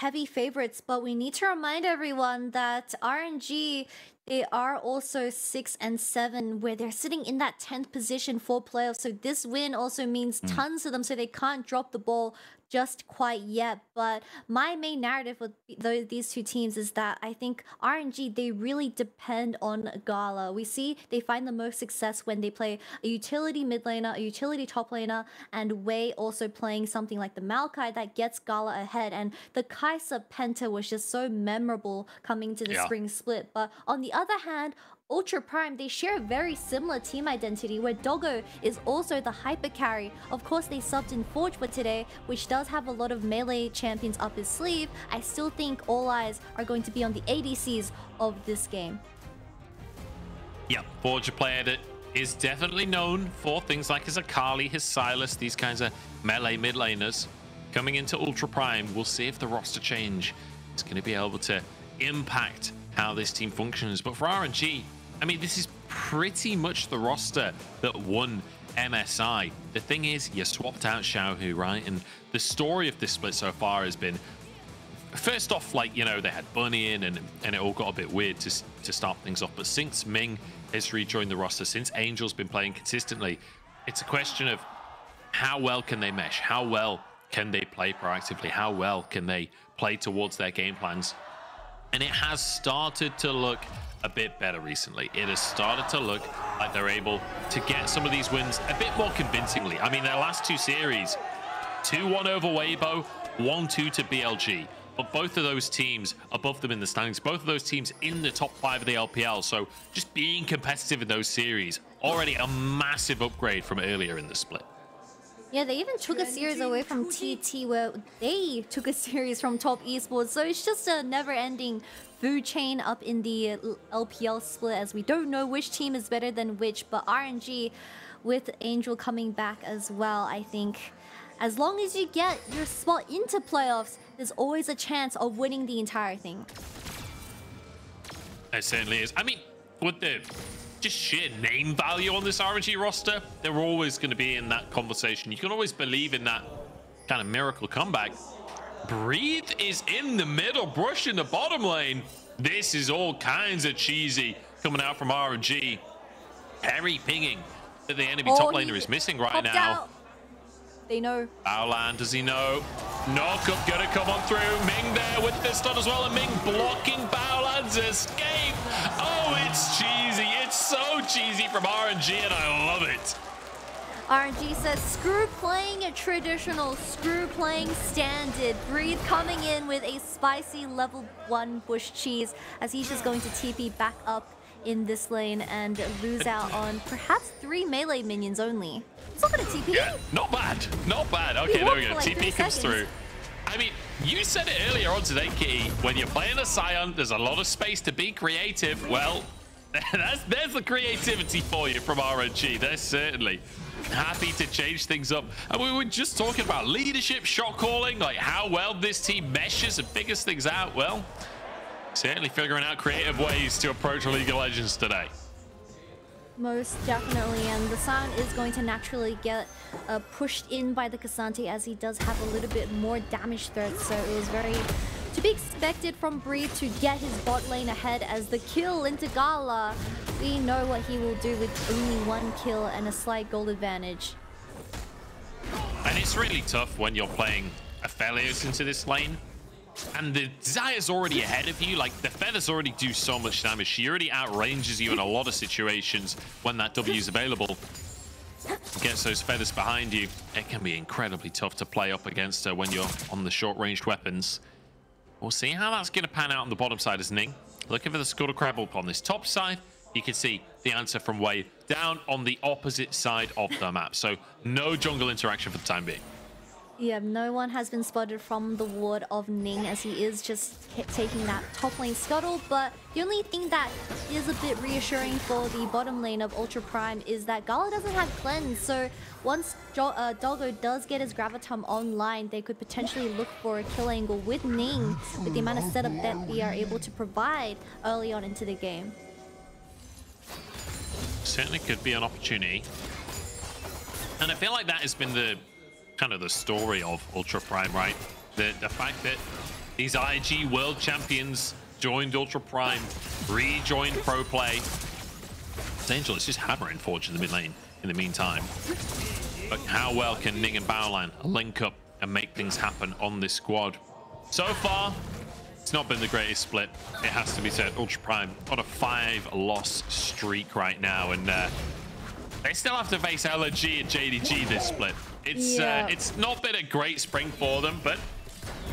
heavy favorites, but we need to remind everyone that RNG, they are also 6 and 7, where they're sitting in that 10th position for playoffs. So this win also means tons to them, so they can't drop the ball just quite yet. But my main narrative with these two teams is that I think RNG, they really depend on Gala. We see they find the most success when they play a utility mid laner, a utility top laner, and Wei also playing something like the Maokai that gets Gala ahead. And the Kai'Sa Penta was just so memorable coming to the spring split. But on the other hand, Ultra Prime, they share a very similar team identity where Doggo is also the hyper carry. Of course, they subbed in Forge for today, which does have a lot of melee champions up his sleeve. I still think all eyes are going to be on the ADCs of this game. Yeah, Forge, a player that is definitely known for things like his Akali, his Silas, these kinds of melee mid laners. Coming into Ultra Prime, we'll see if the roster change is going to be able to impact how this team functions. But for RNG, I mean, this is pretty much the roster that won MSI. The thing is, you swapped out Xiaohu, right? And the story of this split so far has been, first off, like, you know, they had Bunny in and it all got a bit weird to start things off. But since Ming has rejoined the roster, since Angel's been playing consistently, it's a question of how well can they mesh? How well can they play proactively? How well can they play towards their game plans? And it has started to look a bit better recently. It has started to look like they're able to get some of these wins a bit more convincingly. I mean, their last two series, 2-1 over Weibo, 1-2 to BLG. But both of those teams above them in the standings, both of those teams in the top 5 of the LPL. So just being competitive in those series, already a massive upgrade from earlier in the split. Yeah, they even took a series away from TT, where they took a series from Top Esports. So it's just a never-ending food chain up in the LPL split, as we don't know which team is better than which. But RNG, with Angel coming back as well, I think as long as you get your spot into playoffs, there's always a chance of winning the entire thing. It certainly is. I mean, with the just sheer name value on this RNG roster, they're always going to be in that conversation. You can always believe in that kind of miracle comeback. Breathe is in the middle, Brush in the bottom lane. This is all kinds of cheesy coming out from RNG. Hery pinging that the enemy top laner is missing right now. Out. They know. Baolan, does he know? Knock up gonna come on through. Ming there with the stun as well, and Ming blocking Baolan's escape. Oh, it's cheesy. It's so cheesy from RNG, and I love it. RNG says, screw playing a traditional, screw playing standard. Breathe coming in with a spicy level 1 bush cheese, as he's just going to TP back up in this lane and lose out on perhaps 3 melee minions only. It's not gonna TP. Yeah, not bad. Not bad. Okay, there we go. Like TP comes through. I mean, you said it earlier on today, Kitty. When you're playing a Sion, there's a lot of space to be creative. Well, there's the creativity for you from RNG. They're certainly happy to change things up. And we were just talking about leadership, shot calling, like how well this team meshes and figures things out. Well, certainly figuring out creative ways to approach League of Legends today. Most definitely, and the Sion is going to naturally get pushed in by the Ksante, as he does have a little bit more damage threat. So it was very to be expected from Breathe to get his bot lane ahead, as the kill into Gala. We know what he will do with only 1 kill and a slight gold advantage. And it's really tough when you're playing Aphelios into this lane, and the Xayah's already ahead of you. Like, the feathers already do so much damage. She already outranges you in a lot of situations when that W is available. Gets those feathers behind you. It can be incredibly tough to play up against her when you're on the short-ranged weapons. We'll see how that's going to pan out on the bottom side as Ning looking for the Scuttle Crab up on this top side. You can see the answer from Wei down on the opposite side of the map. So no jungle interaction for the time being. Yeah, no one has been spotted from the ward of Ning, as he is just taking that top lane scuttle. But the only thing that is a bit reassuring for the bottom lane of Ultra Prime is that Gala doesn't have cleanse. So once Doggo does get his Gravitum online, they could potentially look for a kill angle with Ning, with the amount of setup that we are able to provide early on into the game. Certainly could be an opportunity. And I feel like that has been the kind of the story of Ultra Prime, right? The fact that These IG World Champions joined Ultra Prime, rejoined Pro Play. Angel is just hammering Forge in the mid lane in the meantime. But how well can Ning and Baolan link up and make things happen on this squad? So far, it's not been the greatest split. It has to be said. Ultra Prime on a 5-loss streak right now, and they still have to face LNG and JDG this split. It's not been a great spring for them, but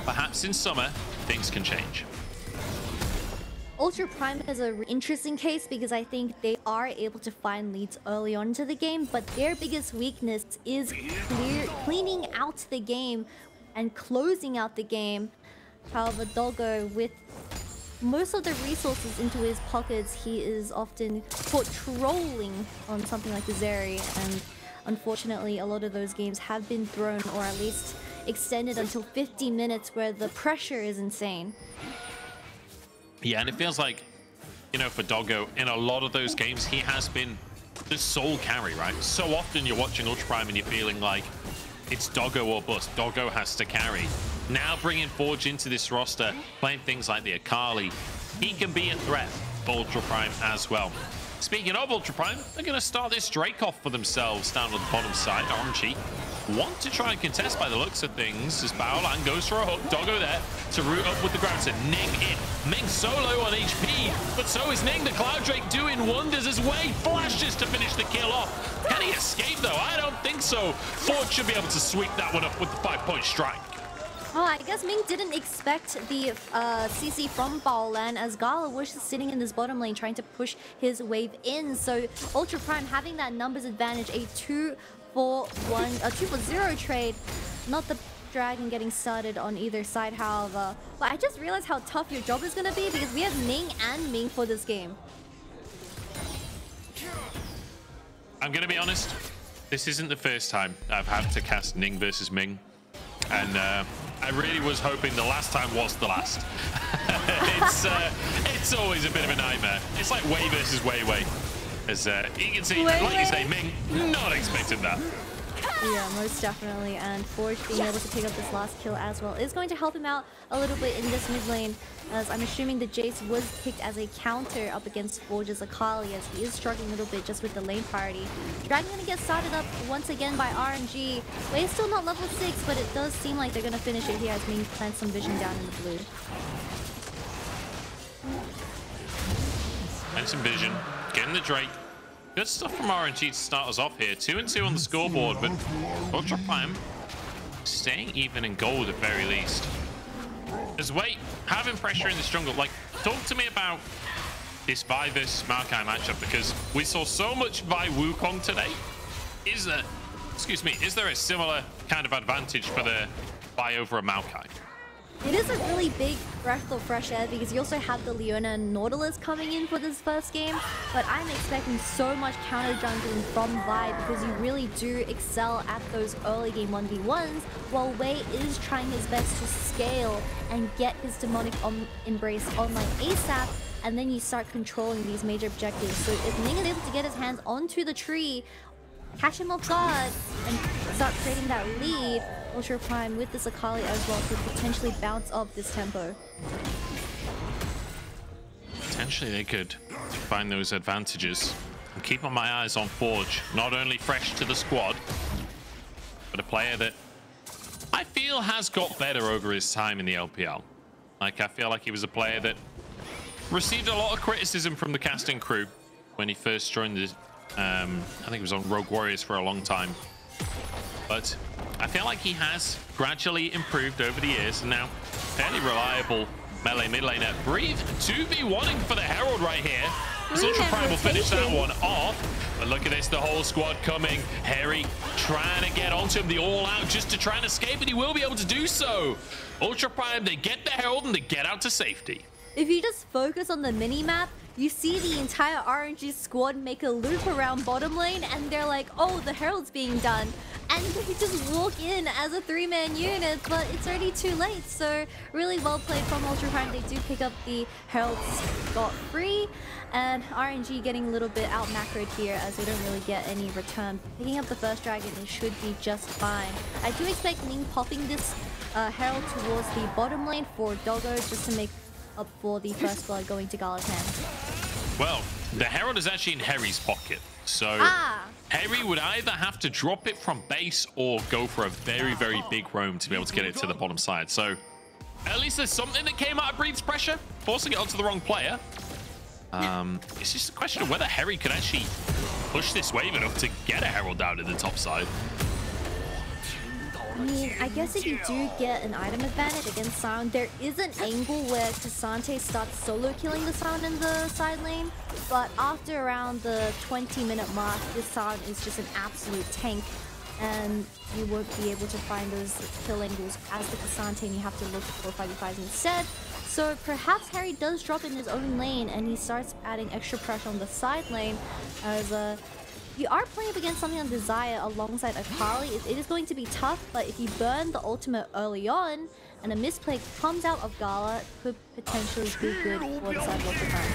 perhaps in summer things can change. Ultra Prime is an interesting case because I think they are able to find leads early on into the game, but their biggest weakness is cleaning out the game and closing out the game. However, Doggo, with most of the resources into his pockets, he is often caught trolling on something like the Hery, and unfortunately a lot of those games have been thrown or at least extended until 50 minutes where the pressure is insane. Yeah, and it feels like, you know, for Doggo, in a lot of those games, he has been the sole carry, right? So often you're watching Ultra Prime and you're feeling like it's Doggo or bust. Doggo has to carry. Now bringing Forge into this roster, playing things like the Akali, he can be a threat for Ultra Prime as well. Speaking of Ultra Prime, they're going to start this Drake off for themselves down on the bottom side. RNG want to try and contest by the looks of things as Baolan goes for a hook. Doggo there to root up with the ground. So Ning in. Ming so low on HP, but so is Ning. The Cloud Drake doing wonders as Wade flashes to finish the kill off. Can he escape though? I don't think so. Forge should be able to sweep that one up with the 5-point strike. Oh, I guess Ming didn't expect the CC from Baolan as Gala was just sitting in this bottom lane trying to push his wave in. So Ultra Prime having that numbers advantage, a 2-for-0 trade. Not the dragon getting started on either side, however. But I just realized how tough your job is going to be because we have Ning and Ming for this game. I'm going to be honest, this isn't the first time I've had to cast Ning versus Ming. And I really was hoping the last time was the last. It's always a bit of a nightmare. It's like Wei versus Wei. As you can see, like you say, Ming, not expecting that. Yeah, most definitely. And Forge being able to pick up this last kill as well is going to help him out a little bit in this mid lane, as I'm assuming the Jayce was picked as a counter up against Forge's Akali, as he is struggling a little bit just with the lane priority. Dragon going to get started up once again by RNG. Wave's still not level 6, but it does seem like they're going to finish it here as Ming plants some vision down in the blue. And some vision, getting the Drake. Good stuff from RNG to start us off here. 2-2 on the scoreboard, but Ultra Prime staying even in gold at very least. As Wait having pressure in the jungle, like, talk to me about this Vi versus Maokai matchup, because we saw so much Vi Wukong today. Is there a similar kind of advantage for the Vi over a Maokai? It is a really big breath of fresh air because you also have the LEona and Nautilus coming in for this first game, but I'm expecting so much counter jungling from Vi because you really do excel at those early game 1v1s, while Wei is trying his best to scale and get his demonic embrace online ASAP, and then you start controlling these major objectives. So if Ming is able to get his hands onto the tree, catch him off guard, and start creating that lead, Ultra Prime with this Akali as well could potentially bounce off this tempo. Potentially they could find those advantages. I'm keeping my eyes on Forge, not only fresh to the squad, but a player that I feel has got better over his time in the LPL. Like, I feel like he was a player that received a lot of criticism from the casting crew when he first joined the I think he was on Rogue Warriors for a long time, but I feel like he has gradually improved over the years, and now fairly reliable melee mid laner. Breathe 2v1ing for the Herald right here. Ultra Prime will finish that one off, but look at this, the whole squad coming. Hery trying to get onto him, the all-out just to try and escape, and he will be able to do so. Ultra Prime, they get the Herald and they get out to safety. If you just focus on the mini-map, you see the entire RNG squad make a loop around bottom lane, and they're like, oh, the Herald's being done. And they just walk in as a 3-man unit, but it's already too late. So really well played from Ultra Prime. They do pick up the Herald scot-free, and RNG getting a little bit out macroed here as they don't really get any return. Picking up the first dragon, it should be just fine. I do expect Ning popping this Herald towards the bottom lane for Doggo just to make up for the first blood going to Gala's hand. Well, the Herald is actually in Hery's pocket. So Hery would either have to drop it from base or go for a very, very big roam to be able to get it to the bottom side. So at least there's something that came out of Breed's pressure, forcing it onto the wrong player. It's just a question of whether Hery could actually push this wave enough to get a Herald down to the top side. I mean, I guess if you do get an item advantage against Sion, there is an angle where Ksante starts solo killing the Sion in the side lane, but after around the 20-minute mark, this Sion is just an absolute tank, and you won't be able to find those kill angles as the Ksante, and you have to look for 5v5s instead. So perhaps Hery does drop in his own lane, and he starts adding extra pressure on the side lane, as you are playing up against something on Xayah alongside Akali. It is going to be tough, but if you burn the ultimate early on and a misplay comes out of Gala, it could potentially be good for the side of Ultraman.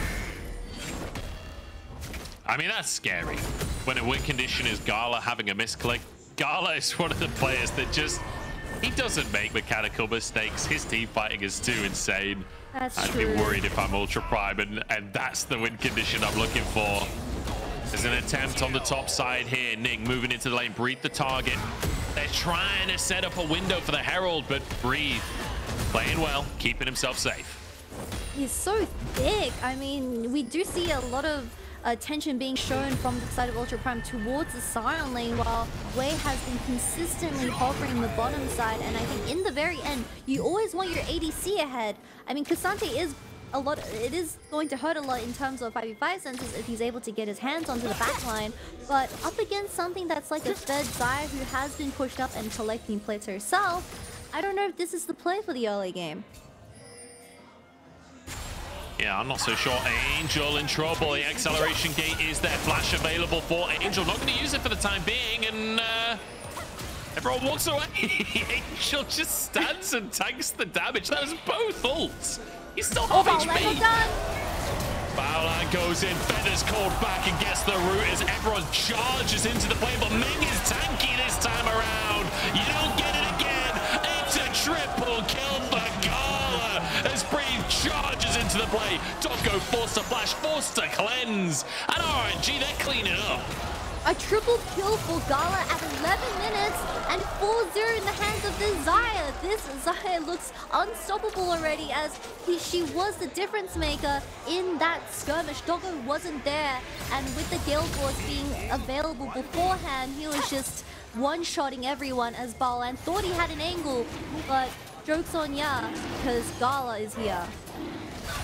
I mean, that's scary. When a win condition is Gala having a misclick. Gala is one of the players that just... he doesn't make mechanical mistakes. His team fighting is too insane. That's I'd true. be worried if I'm Ultra Prime, and that's the win condition I'm looking for. There's an attempt on the top side here. Ning moving into the lane. Breathe the target. They're trying to set up a window for the Herald, but Breathe playing well, keeping himself safe. He's so thick. I mean, we do see a lot of attention being shown from the side of Ultra Prime towards the Sion lane, while Wei has been consistently hovering the bottom side. And I think in the very end, you always want your ADC ahead. I mean, Ksante is a lot. It is going to hurt a lot in terms of 5v5 senses if he's able to get his hands onto the backline. But up against something that's like a third Xayah who has been pushed up and collecting plates herself, I don't know if this is the play for the early game. Yeah, I'm not so sure. Angel in trouble. The acceleration gate is there. Flash available for Angel. Not going to use it for the time being, and everyone walks away. Angel just stands and tanks the damage. That was both ults. He's still half HP. Baolan goes in, Feathers called back and gets the root as everyone charges into the play, but Ming is tanky this time around. You don't get it again. It's a triple kill for Gala as Breathe charges into the play. Doggo forced to flash, forced to cleanse, and RNG, they're cleaning up. A triple kill for Gala at 11 minutes and 4-0 in the hands of this Xayah. This Xayah looks unstoppable already, as she was the difference maker in that skirmish. Doggo wasn't there, and with the Gale Force being available beforehand, he was just one-shotting everyone as Baolan thought he had an angle, but joke's on ya, because Gala is here.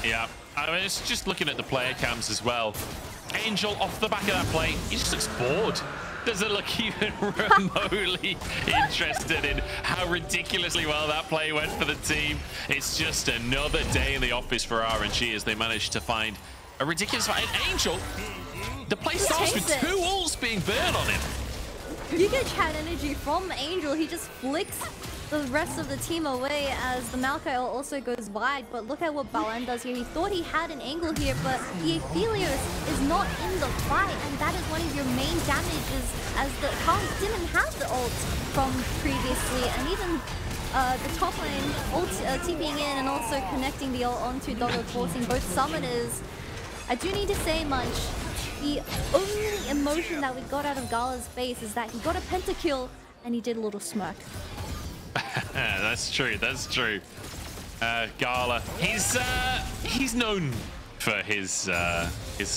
Yeah, I mean, it's just looking at the player cams as well. Angel off the back of that play, he just looks bored. Doesn't look even remotely interested in how ridiculously well that play went for the team. It's just another day in the office for RNG as they managed to find a ridiculous fight. And Angel, the play starts with 2 ults being burned on him. You get chat energy from Angel. He just flicks the rest of the team away as the Maokai also goes wide. But look at what Baolan does here. He thought he had an angle here, but the Aphelios is not in the fight, and that is one of your main damages, as the Akali didn't have the ult from previously, and even the top lane ult TPing in and also connecting the ult onto Doggo, forcing both summoners. I do need to say, Munch, the only emotion that we got out of Gala's face is that he got a pentakill and he did a little smirk. That's true, that's true. Gala, he's known for his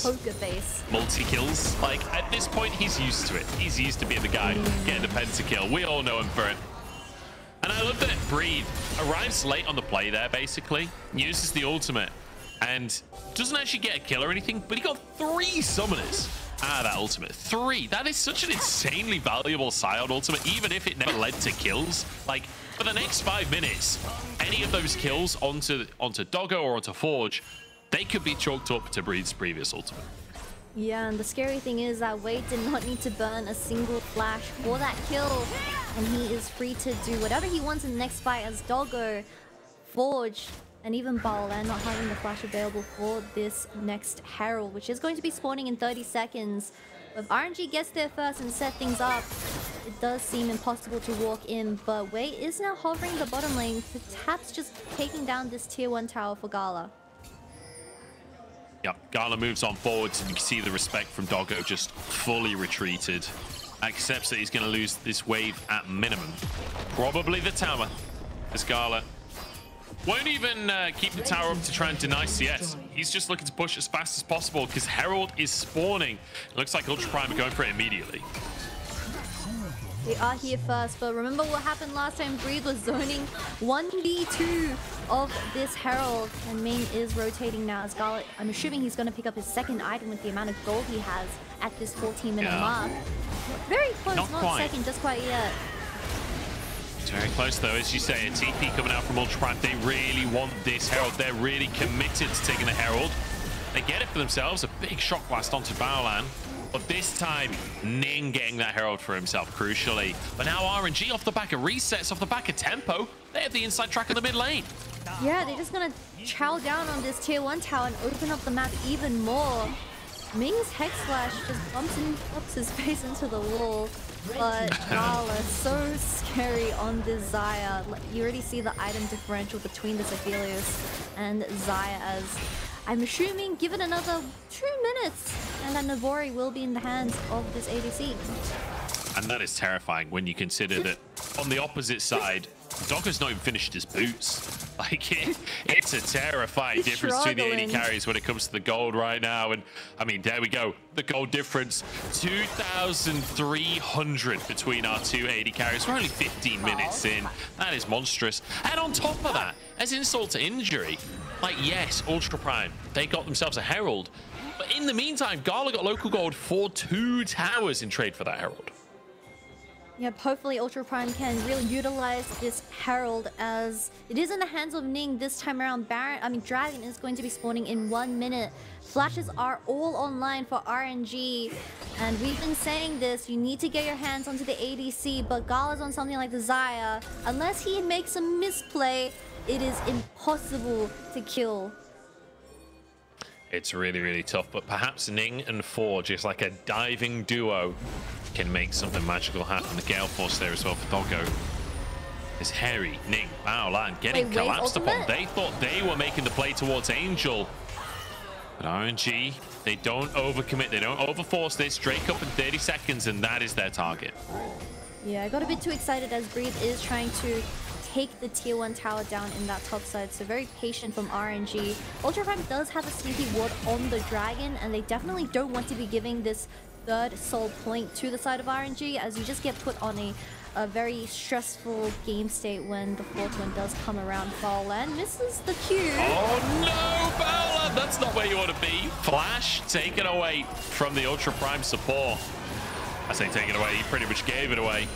poker face multi-kills. Like, at this point, he's used to it. He's used to being the guy getting the pentakill. We all know him for it. And I love that Breathe arrives late on the play there, basically. Uses the ultimate and doesn't actually get a kill or anything, but he got 3 summoners out of that ultimate. 3. That is such an insanely valuable Sion ultimate, even if it never led to kills. Like, for the next 5 minutes, any of those kills onto Doggo or onto Forge, they could be chalked up to Breeze's previous ultimate. Yeah, and the scary thing is that Wade did not need to burn a single flash for that kill, and he is free to do whatever he wants in the next fight, as Doggo, Forge, and even Baolan not having the flash available for this next Herald, which is going to be spawning in 30 seconds. If RNG gets there first and set things up, it does seem impossible to walk in, but Wei is now hovering the bottom lane, perhaps just taking down this tier 1 tower for Gala. Yep, Gala moves on forwards, and you can see the respect from Doggo just fully retreated. Accepts that he's going to lose this wave at minimum. Probably the tower, as Gala won't even keep the tower up to try and deny CS. He's just looking to push as fast as possible because Herald is spawning. It looks like Ultra Prime are going for it immediately. They are here first, but remember what happened last time? Breathe was zoning 1v2 of this Herald, and Ming is rotating now as Gala. I'm assuming he's going to pick up his second item with the amount of gold he has at this 14-minute mark. Very close, not quite. Second, just quite yet. It's very close though, as you say. A TP coming out from Ultra Prime. They really want this Herald. They're really committed to taking the Herald. They get it for themselves. A big shock blast onto Baolan. But this time, Ning getting that Herald for himself, crucially. But now RNG off the back of resets, off the back of tempo. They have the inside track in the mid lane. Yeah, they're just gonna chow down on this tier 1 tower and open up the map even more. Ming's Hex Slash just bumps his face into the wall. But Gala, so scary on this Xayah. You already see the item differential between this Aphelios and Xayah, as I'm assuming given another 2 minutes and then Navori will be in the hands of this ADC. And that is terrifying when you consider that on the opposite side, Doggo's not even finished his boots. Like, it's a terrifying difference between the AD carries when it comes to the gold right now. And, I mean, there we go. The gold difference, 2,300 between our two AD carries. We're only 15 minutes in. That is monstrous. And on top of that, as insult to injury, like, yes, Ultra Prime, they got themselves a Herald. But in the meantime, Gala got local gold for 2 towers in trade for that Herald. Yep, hopefully Ultra Prime can really utilize this Herald, as it is in the hands of Ning this time around. Dragon is going to be spawning in 1 minute. Flashes are all online for RNG, and we've been saying this, you need to get your hands onto the ADC, but Gala's on something like the Xayah. Unless he makes a misplay, it is impossible to kill. It's really, really tough, but perhaps Ning and Forge is like a diving duo, can make something magical happen. The Gale Force there as well for Doggo. There's Hery, Ning, Baolan getting collapsed upon. They thought they were making the play towards Angel. But RNG, they don't overcommit, they don't overforce this. Drake up in 30 seconds, and that is their target. Yeah, I got a bit too excited as Breathe is trying to take the tier 1 tower down in that top side, so very patient from RNG. Ultra Prime does have a sneaky ward on the Dragon, and they definitely don't want to be giving this 3rd soul point to the side of RNG, as you just get put on a very stressful game state when the 4th one does come around. Baolan misses the Q. Oh no, Baolan! That's not where you want to be. Flash taken away from the Ultra Prime support. I say taken away, he pretty much gave it away.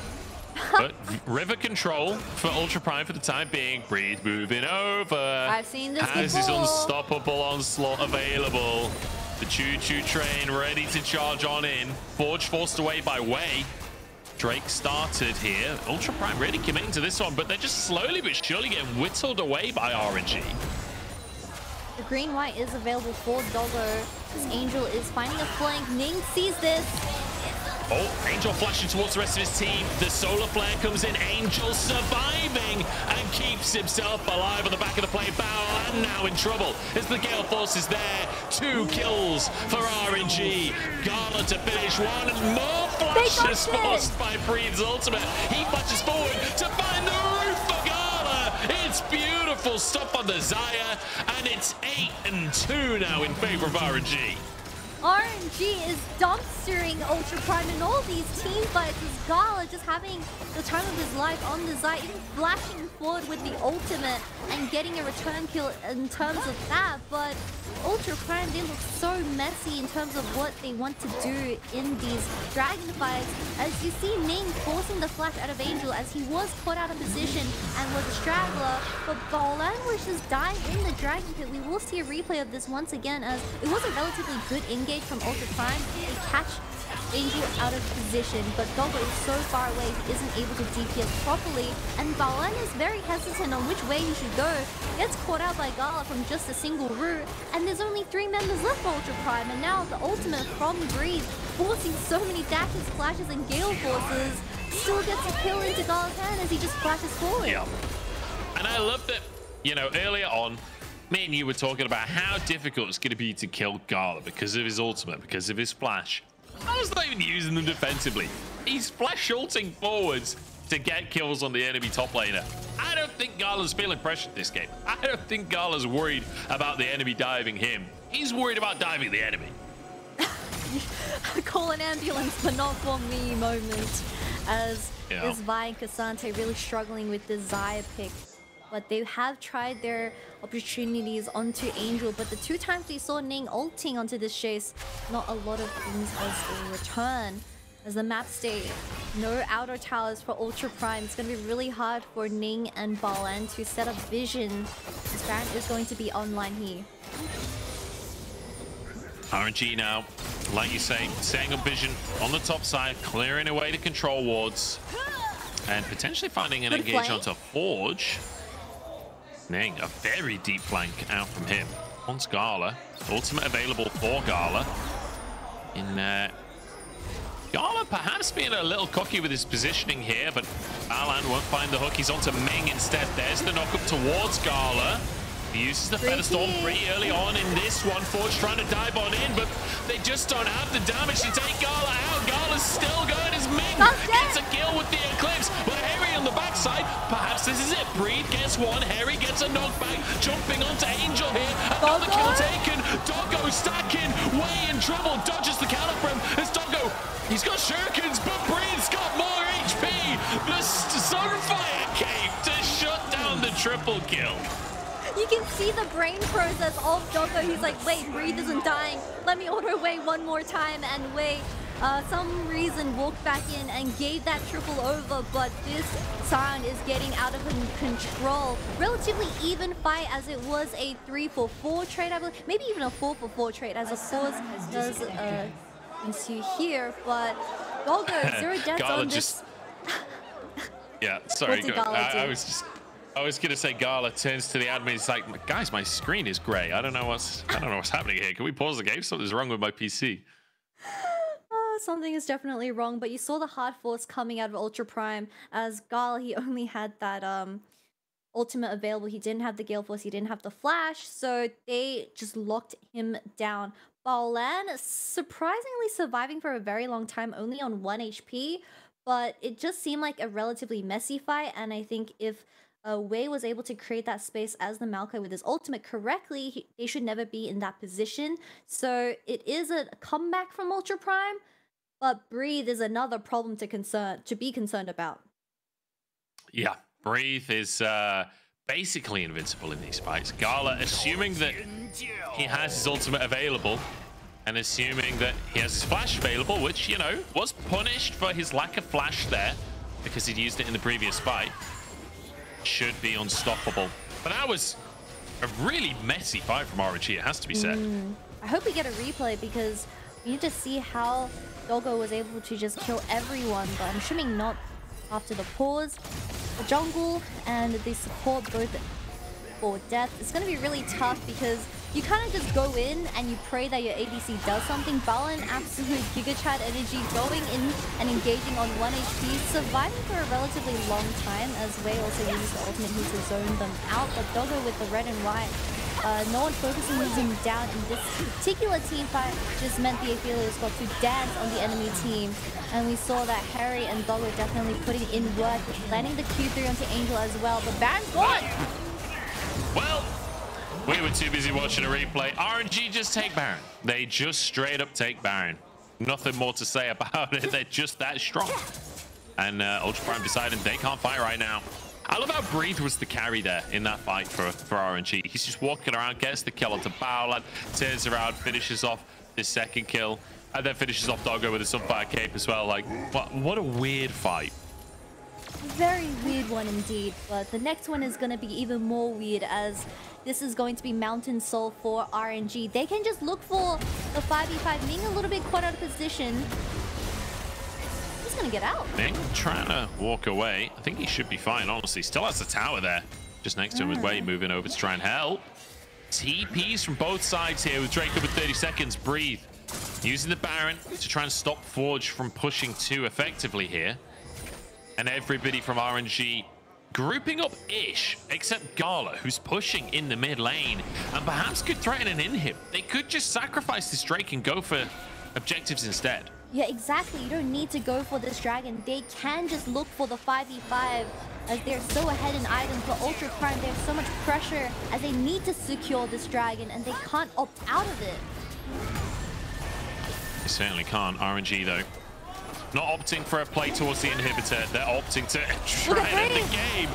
But river control for Ultra Prime for the time being. Breathe moving over. I've seen this Has before. his unstoppable onslaught available. The choo-choo train ready to charge on in. Forge forced away by Wei. Drake started here. Ultra Prime really committing to this one, but they're just slowly but surely getting whittled away by RNG. The green-white is available for Doggo. This Angel is finding a flank. Ning sees this. Oh, Angel flashing towards the rest of his team. The solar flare comes in. Angel surviving and keeps himself alive on the back of the play. Baolan now in trouble as the Gale Force is there. 2 kills for RNG. Gala to finish one, and more flashes forced by Breathe's ultimate. He flashes forward to find the roof for Gala. It's beautiful stuff on the Xayah, and it's 8-2 now in favor of RNG. RNG is dumpstering Ultra Prime in all these team fights, as Gala just having the time of his life on the Xayah, even flashing forward with the ultimate and getting a return kill in terms of that. But Ultra Prime, they look so messy in terms of what they want to do in these dragon fights, as you see Ning forcing the flash out of Angel as he was caught out of position and was a straggler, but Baolan was just dying in the dragon pit. We will see a replay of this once again, as it was a relatively good engage from Ultra Prime. They catch Angel out of position, but Doggo is so far away he isn't able to DPS properly, and Baolan is very hesitant on which way he should go. Gets caught out by Gala from just a single route, and there's only 3 members left for Ultra Prime, and now the ultimate from Breathe, forcing so many dashes, flashes, and gale forces, still gets a kill into Gala's hand as he just flashes forward. Yeah. And I love that, you know, earlier on, me and you were talking about how difficult it's going to be to kill Gala because of his ultimate, because of his flash. I was not even using them defensively. He's flash ulting forwards to get kills on the enemy top laner. I don't think Gala's feeling pressured this game. I don't think Gala's worried about the enemy diving him. He's worried about diving the enemy. Call an ambulance, but not for me moment. As is Vi and Ksante really struggling with this Xayah pick. But they have tried their opportunities onto Angel, but the 2 times we saw Ning ulting onto this Jayce, not a lot of things as a return. As the map state, no outer towers for Ultra Prime. It's going to be really hard for Ning and Baolan to set up vision. This Baron is going to be online here. RNG now, like you say, setting up vision on the top side, clearing away the control wards, and potentially finding an engage onto Forge. Ning, a very deep flank out from him. Wants Gala. Ultimate available for Gala. Gala perhaps being a little cocky with his positioning here, but Baolan won't find the hook. He's onto Ming instead. There's the knock up towards Gala. He uses the Featherstorm pretty early on in this one. Forge trying to dive on in, but they just don't have the damage to take Gala out. Gala's still going as Ming gets a kill with the Eclipse, but Hery on the backside. Perhaps this is it. Breed gets one. Hery gets a knockback. Jumping onto Angel here. Another kill taken. Doggo stacking. Way in trouble. Dodges the counter from his Doggo. He's got shurikens, but Breed's got more HP. The Sunfire Cape to shut down the triple kill. You can see the brain process of Doggo. He's like, wait, Breathe isn't dying. Let me auto away one more time and wait. Some reason walked back in and gave that triple over, but this Sion is getting out of control. Relatively even fight as it was a 3-for-4 trade, I believe. Maybe even a 4-for-4 trade as a force does ensue here, but Doggo, 0 deaths on this. Yeah, sorry. I was gonna say Gala turns to the admin. He's like, guys, my screen is grey. I don't know what's happening here. Can we pause the game? Something's wrong with my PC. Something is definitely wrong, but you saw the hard force coming out of Ultra Prime as Gala, he only had that ultimate available. He didn't have the Gale Force, he didn't have the flash, so they just locked him down. Baolan surprisingly surviving for a very long time, only on 1 HP, but it just seemed like a relatively messy fight, and I think if Wei was able to create that space as the Maokai with his ultimate correctly, they should never be in that position. So it is a comeback from Ultra Prime, but Breathe is another problem to be concerned about. Yeah, Breathe is basically invincible in these fights. Gala, assuming that he has his ultimate available, and assuming that he has his flash available, which, you know, was punished for his lack of flash there, because he'd used it in the previous fight, should be unstoppable. But that was a really messy fight from RNG, it has to be said. I hope we get a replay, because we need to see how Doggo was able to just kill everyone, but I'm assuming not after the pause. The jungle and the support both for death. It's going to be really tough because you kind of just go in and you pray that your ADC does something. Baolan, absolute Giga Chad energy, going in and engaging on 1 HP, surviving for a relatively long time as Wei also uses the ultimate here to zone them out. But Doggo with the red and white, no one focusing him down in this particular team fight just meant the Aphelios got to dance on the enemy team. And we saw that Hery and Doggo definitely putting in work, landing the Q3 onto Angel as well. But Baron's gone! Well, we were too busy watching a replay. RNG just take Baron. They just straight up take Baron. Nothing more to say about it. They're just that strong. And Ultra Prime deciding they can't fight right now. I love how Breathe was the carry there in that fight for RNG. He's just walking around, gets the kill onto Baolan, turns around, finishes off his second kill, and then finishes off Doggo with a Sunfire Cape as well. Like, what a weird fight. Very weird one indeed, but the next one is going to be even more weird as this is going to be Mountain Soul for RNG. They can just look for the 5v5, being a little bit caught out of position. gonna get out. Ming trying to walk away. I think he should be fine, honestly. Still has the tower there. Just next to him with Wei moving over to try and help. TPs from both sides here with Draco with 30 seconds. Breathe. Using the Baron to try and stop Forge from pushing too effectively here. And everybody from RNG grouping up-ish, except Gala, who's pushing in the mid lane and perhaps could threaten an inhib. They could just sacrifice this Drake and go for objectives instead. Yeah, exactly. You don't need to go for this dragon. They can just look for the 5v5 as they're so ahead in items. But Ultra Prime, there's so much pressure as they need to secure this dragon and they can't opt out of it. They certainly can't. RNG, though, not opting for a play towards the inhibitor. They're opting to try and end the game.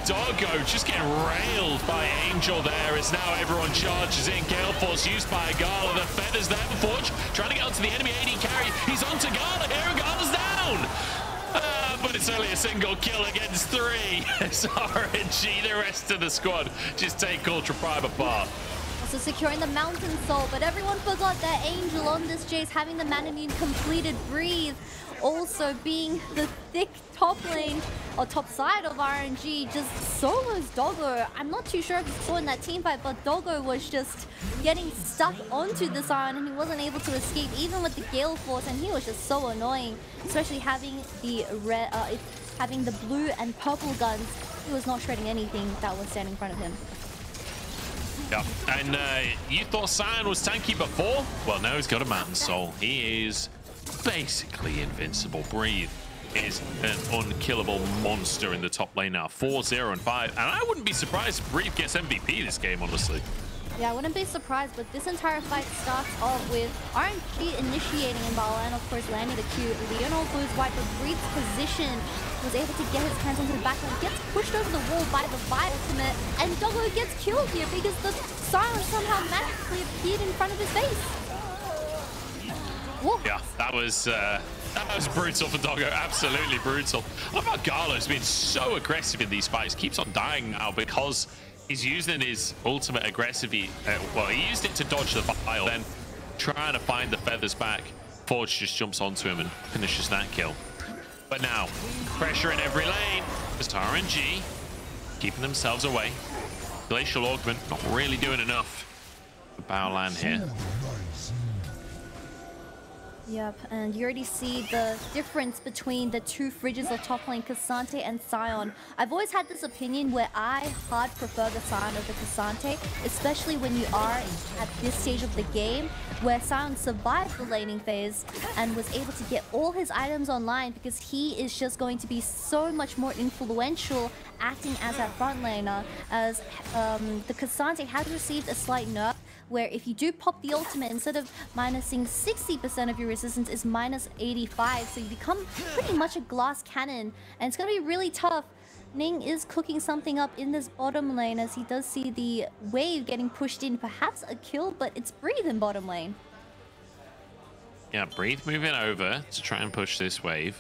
Doggo just getting railed by Angel there as now everyone charges in. Gale Force used by Gala. The feathers there for Forge. Trying to get onto the enemy AD carry. He's onto Gala here and Gala's down. But it's only a single kill against 3. It's RNG, the rest of the squad just take Ultra Prime apart. Also securing the Mountain Soul, but everyone forgot that Angel on this Jayce having the Mananine completed. Breathe also being the thick top lane or top side of RNG just solos Doggo. I'm not too sure if you saw in that team fight, but Doggo was just getting stuck onto the Sion and he wasn't able to escape even with the Gale Force, and he was just so annoying, especially having the red, having the blue and purple guns. He was not shredding anything that was standing in front of him. Yeah, and you thought Sion was tanky before? Well, now he's got a Mountain Soul. He is basically invincible. Breathe is an unkillable monster in the top lane now. 4-0 and 5. And I wouldn't be surprised if Breathe gets MVP this game, honestly. Yeah, I wouldn't be surprised, but this entire fight starts off with RNG initiating in Baolan, of course landing the Q. LEona goes wide, but Breathe's position was able to get his hands onto the backline, gets pushed over the wall by the Vi ultimate, and Doggo gets killed here because the Sion somehow magically appeared in front of his face. Whoa. Yeah, that was brutal for Doggo. Absolutely brutal. I thought Gala's been so aggressive in these fights. Keeps on dying now because he's using his ultimate aggressively. Well, he used it to dodge the bile, then trying to find the feathers back. Forge just jumps onto him and finishes that kill. But now, pressure in every lane. Just RNG keeping themselves away. Glacial Augment not really doing enough for Baolan here. Yep, and you already see the difference between the two fridges of top lane, Ksante and Sion. I've always had this opinion where I hard prefer the Sion over Ksante, especially when you are at this stage of the game where Sion survived the laning phase and was able to get all his items online because he is just going to be so much more influential acting as that front laner, as the Ksante has received a slight nerf where if you do pop the ultimate, instead of minusing 60% of your resistance, is minus 85, so you become pretty much a glass cannon, and it's gonna be really tough. Ning is cooking something up in this bottom lane as he does see the wave getting pushed in, perhaps a kill, but it's Breathe in bottom lane. Yeah, Breathe moving over to try and push this wave.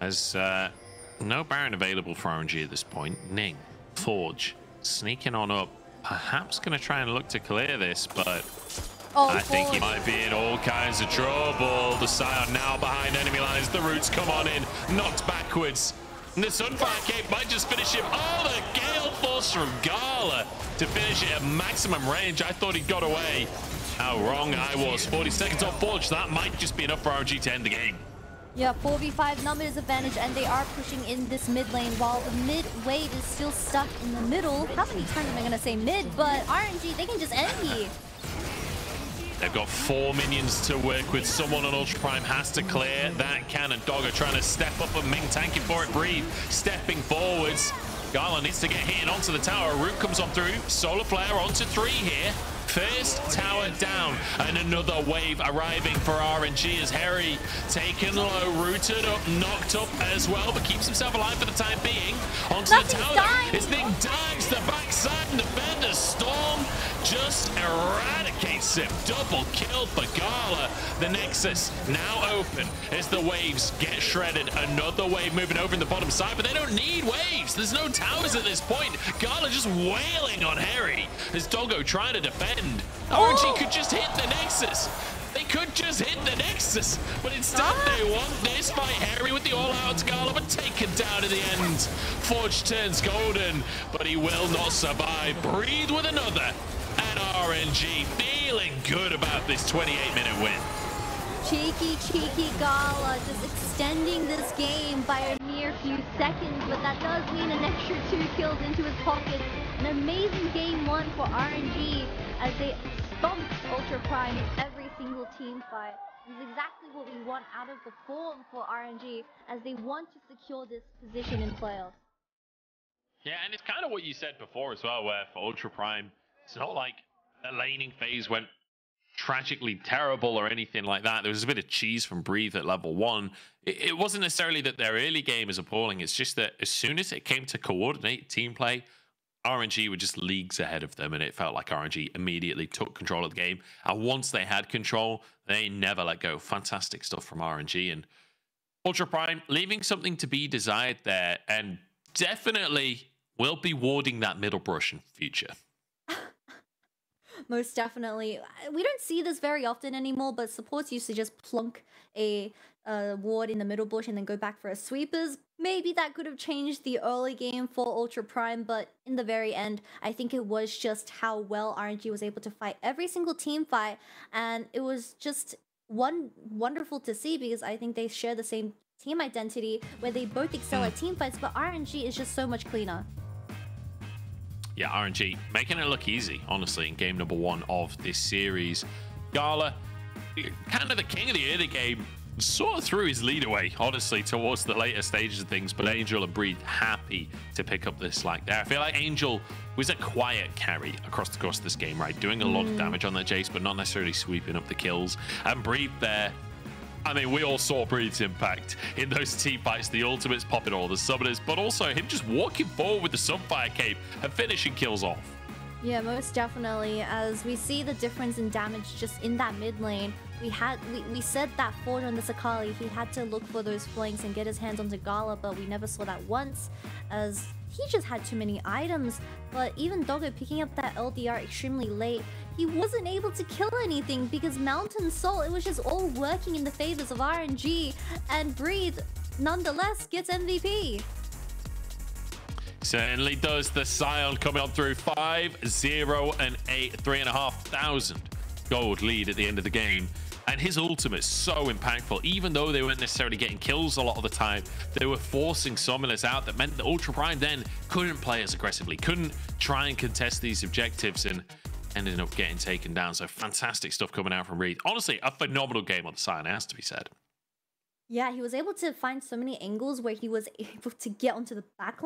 As no Baron available for RNG at this point. Ning, Forge, sneaking on up. Perhaps going to try and look to clear this, but I think he might be in all kinds of trouble. The Sion now behind enemy lines. The roots come on in, knocked backwards. And the Sunfire Cape might just finish him. Oh, the Gale Force from Gala to finish it at maximum range. I thought he got away. How wrong I was. 40 seconds on Forge. That might just be enough for RNG to end the game. Yeah, 4v5 numbers advantage, and they are pushing in this mid lane while the mid wave is still stuck in the middle. How many times am I going to say mid? But RNG, they can just end here. They've got 4 minions to work with. Someone on Ultra Prime has to clear that cannon. Doggo trying to step up, and Ming tanking for it. Breathe stepping forwards. Gala needs to get hit onto the tower. Root comes on through. Solar Flare onto 3 here. First tower down, and another wave arriving for RNG as Hery taken low, rooted up, knocked up as well, but keeps himself alive for the time being. Onto the tower, his Ning dives the backside, and Defender Storm just eradicates him. Double kill for Gala. The Nexus now open as the waves get shredded. Another wave moving over in the bottom side, but they don't need waves. There's no towers at this point. Gala just wailing on Hery as Doggo trying to defend. RNG could just hit the Nexus. They could just hit the Nexus, but instead they want this by Hery with the all-out Gala, but taken down in the end. Forge turns golden, but he will not survive. Breathe with another, and RNG feeling good about this 28-minute win. Cheeky Gala just extending this game by a mere few seconds, but that does mean an extra 2 kills into his pocket. An amazing game 1 for RNG as they stomped Ultra Prime in every single team fight. This is exactly what we want out of the form for RNG as they want to secure this position in playoffs. Yeah, and it's kind of what you said before as well, where for Ultra Prime, it's not like the laning phase went tragically terrible or anything like that. There was a bit of cheese from Breathe at level 1. It wasn't necessarily that their early game is appalling. It's just that as soon as it came to coordinate team play, RNG were just leagues ahead of them, and it felt like RNG immediately took control of the game. And once they had control, they never let go. Fantastic stuff from RNG. And Ultra Prime leaving something to be desired there, and definitely will be warding that middle brush in future. Most definitely. We don't see this very often anymore, but supports used to just plunk a ward in the middle bush and then go back for a sweepers. Maybe that could have changed the early game for Ultra Prime, but in the very end, I think it was just how well RNG was able to fight every single team fight, and it was just wonderful to see because I think they share the same team identity where they both excel at team fights, but RNG is just so much cleaner. Yeah, RNG making it look easy, honestly, in game number 1 of this series. Gala, kind of the king of the early game, sort of threw his lead away, honestly, towards the later stages of things, but Angel and Breathe happy to pick up this slack there. I feel like Angel was a quiet carry across the course of this game, right? Doing a lot of damage on that Jayce, but not necessarily sweeping up the kills. And Breathe there, I mean, we all saw Breathe's impact in those team fights, the ultimates popping all the summoners, but also him just walking forward with the Sunfire Cape and finishing kills off. Yeah, most definitely. As we see the difference in damage just in that mid lane, we said that Forge on this Akali, he had to look for those flanks and get his hands onto Gala, but we never saw that once, as he just had too many items. But even Doggo picking up that LDR extremely late, he wasn't able to kill anything because Mountain Soul, it was just all working in the favors of RNG, and Breathe nonetheless gets MVP. Certainly does. The Sion coming on through 5-0 and 3,500 gold lead at the end of the game. And his ultimate's so impactful. Even though they weren't necessarily getting kills a lot of the time, they were forcing summoners out. That meant that Ultra Prime then couldn't play as aggressively, couldn't try and contest these objectives, and ended up getting taken down. So fantastic stuff coming out from Reed. Honestly, a phenomenal game on the Sion, it has to be said. Yeah, he was able to find so many angles where he was able to get onto the backline.